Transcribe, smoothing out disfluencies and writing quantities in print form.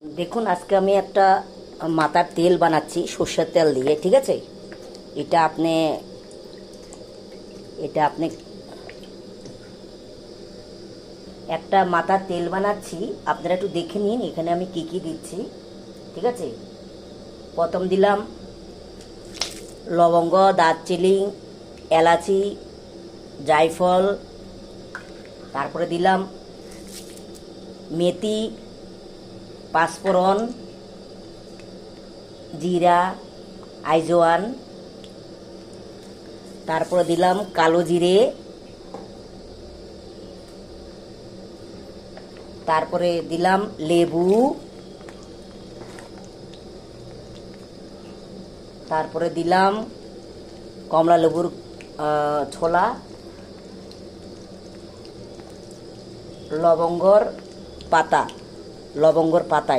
দেখুন, আজকে আমি একটা মাথার তেল বানাচ্ছি সর্ষের তেল দিয়ে। ঠিক আছে, এটা আপনি এটা আপনি একটা মাথার তেল বানাচ্ছি, আপনারা একটু দেখে নিন এখানে আমি কি কি দিচ্ছি। ঠিক আছে, প্রথম দিলাম লবঙ্গ, দারচিনি, এলাচি, জায়ফল, তারপরে দিলাম মেথি, পাঁচফোড়ন, জিরা, আইজওয়ান, তারপরে দিলাম কালো জিরে, তারপরে দিলাম লেবু, তারপরে দিলাম কমলা লেবুর ছোলা, লবঙ্গর পাতা, এটা